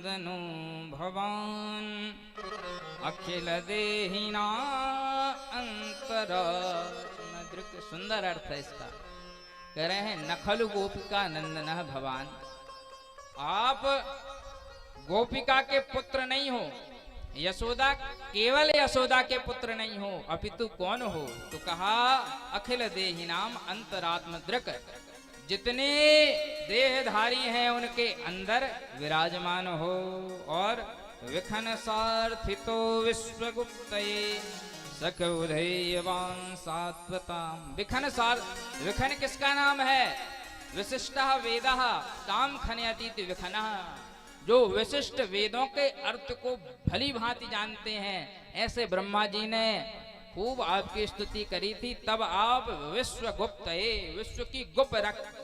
नंदनो भवान अखिल देहिना अंतरा। सुंदर अर्थ है इसका। कह रहे हैं नखल गोपिका नंदन भवान, आप गोपिका के पुत्र नहीं हो, यशोदा केवल यशोदा के पुत्र नहीं हो, अपितु कौन हो? तो कहा अखिल देहिनाम अंतरात्म दृक, जितने देहधारी हैं उनके अंदर विराजमान हो। और विखन सार्थितो विश्वगुप्तये सख उदयवान सात्वताम। विखन सार, विखन किसका नाम है? विशिष्टः वेदः काम खनयतीति विखनः, जो विशिष्ट वेदों के अर्थ को भली भांति जानते हैं, ऐसे ब्रह्मा जी ने खूब आपकी स्तुति करी थी। तब आप विश्व गुप्त है, विश्व की गुप्त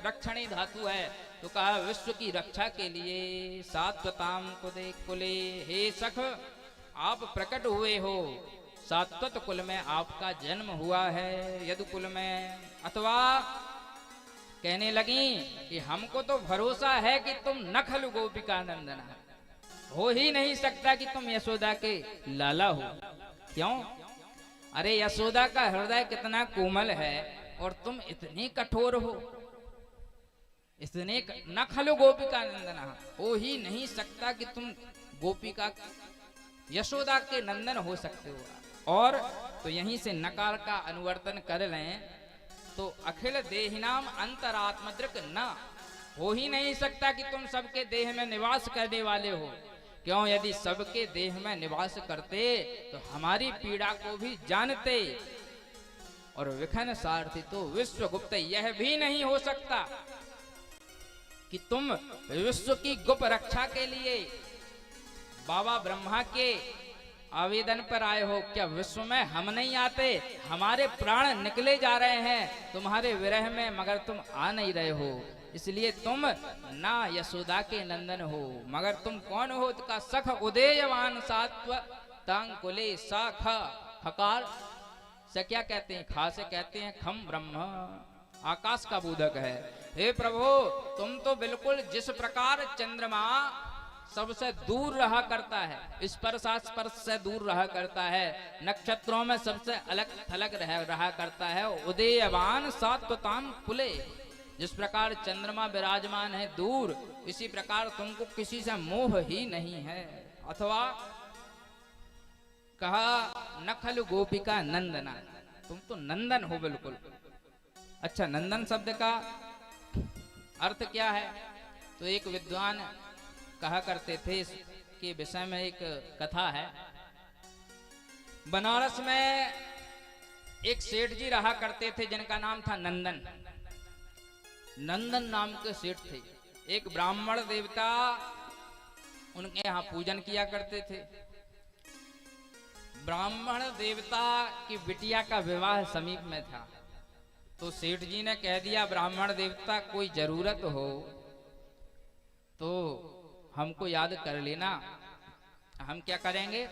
रक्षणी धातु है, तो कहा विश्व की रक्षा के लिए सात्वताम कुले कुले, हे सख आप प्रकट हुए हो, सात्वत कुल में आपका जन्म हुआ है, यदुकुल में। अथवा कहने लगी कि हमको तो भरोसा है कि तुम नखल गोपिका नंदन हो ही नहीं सकता कि तुम यशोदा के लाला हो। क्यों? अरे यशोदा का हृदय कितना कोमल है और तुम इतनी कठोर हो, इतने नखल गोपिका नंदन हो ही नहीं सकता कि तुम गोपिका यशोदा के नंदन हो सकते हो। और तो यहीं से नकार का अनुवर्तन कर लें तो अखिल देहिनाम अंतरात्मदृक न, हो ही नहीं सकता कि तुम सबके देह में निवास करने वाले हो। क्यों? यदि सबके देह में निवास करते तो हमारी पीड़ा को भी जानते। और विखन सारथी तो विश्वगुप्त, यह भी नहीं हो सकता कि तुम विश्व की गुप्त रक्षा के लिए बाबा ब्रह्मा के आवेदन पर आए हो। क्या विश्व में हम नहीं आते? हमारे प्राण निकले जा रहे हैं तुम्हारे विरह में, मगर तुम आ नहीं रहे हो, इसलिए तुम ना यशोदा के नंदन हो। मगर तुम कौन हो? का सख उदयवान सात्व तांकुले सा ख, खकार से क्या कहते हैं? खा से कहते हैं खम ब्रह्म, आकाश का बोधक है। हे प्रभु, तुम तो बिल्कुल जिस प्रकार चंद्रमा सबसे दूर रहा करता है, स्पर्श से दूर रहा करता है, नक्षत्रों में सबसे अलग थलग रहा करता है, उदयवान सात्वताम कुले, जिस प्रकार चंद्रमा विराजमान है दूर, इसी प्रकार तुमको किसी से मोह ही नहीं है। अथवा कहा नखल गोपिका नंदना, तुम तो नंदन हो बिल्कुल। अच्छा, नंदन शब्द का अर्थ क्या है? तो एक विद्वान कहा करते थे, इसके विषय में एक कथा है। बनारस में एक सेठ जी रहा करते थे जिनका नाम था नंदन। नंदन नाम के सेठ थे। एक ब्राह्मण देवता उनके यहाँ पूजन किया करते थे। ब्राह्मण देवता की बिटिया का विवाह समीप में था, तो सेठ जी ने कह दिया ब्राह्मण देवता कोई जरूरत हो तो हमको याद कर लेना, हम क्या करेंगे,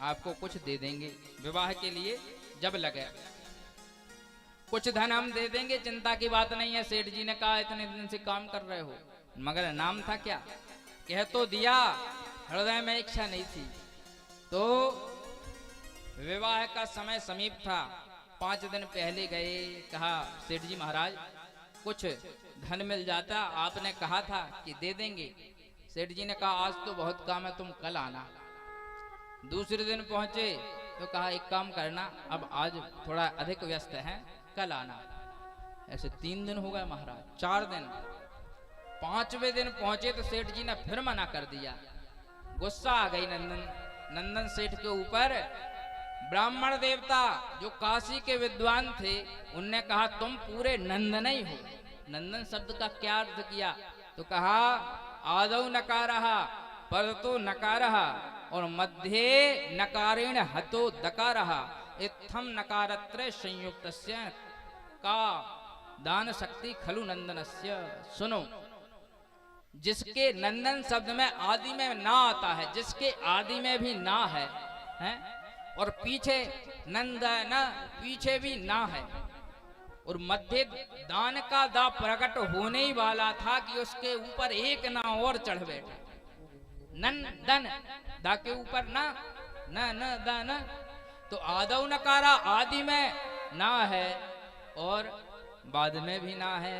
आपको कुछ दे देंगे विवाह के लिए, जब लगे कुछ धन हम दे देंगे, चिंता की बात नहीं है। सेठ जी ने कहा इतने दिन से काम कर रहे हो, मगर नाम था क्या? कह तो दिया, हृदय में इच्छा नहीं थी। तो विवाह का समय समीप था, 5 दिन पहले गए, कहा सेठ जी महाराज कुछ धन मिल जाता, आपने कहा था कि दे देंगे। सेठ जी ने कहा आज तो बहुत काम है, तुम कल आना। दूसरे दिन पहुंचे तो कहा एक काम करना, अब आज थोड़ा अधिक व्यस्त है, कल आना। ऐसे 3 दिन हो गए महाराज, 4 दिन, 5वें दिन पहुंचे तो सेठ जी ने फिर मना कर दिया। गुस्सा आ गई नंदन सेठ के ऊपर। ब्राह्मण देवता जो काशी के विद्वान थे, उनने कहा तुम पूरे नंदन ही हो। नंदन शब्द का क्या अर्थ किया? तो कहा आदौ नकारः परतो नकारः और मध्ये नकारेण हतो दकारः इत्थम नकारत्र संयुक्तस्य का दान शक्ति खलु नंदनस्य। सुनो, जिसके नंदन शब्द में आदि में ना आता है, जिसके आदि में भी ना है, और पीछे नंदन पीछे भी ना है, और मध्य दान का दा प्रकट होने ही वाला था कि उसके ऊपर एक ना और चढ़ बैठा। नंदन, दा के ऊपर ना, न न दा न, तो आदौ नकारा आदि में ना है और बाद में भी ना है,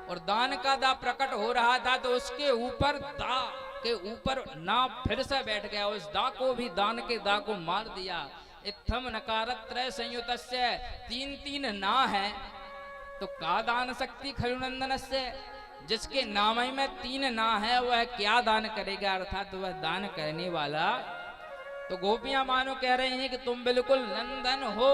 और दान का दा प्रकट हो रहा था तो उसके ऊपर दा के ऊपर ना फिर से बैठ गया, उस दा को भी दान के दा को मार दिया। इत्थम नकारत त्रय संयुतस्य, तीन तीन ना है तो का दान शक्ति खलुनंदन से, जिसके नाम ही में तीन ना है वह क्या दान करेगा, अर्थात वह दान करने वाला। तो गोपियां मानो कह रहे हैं कि तुम बिल्कुल नंदन हो।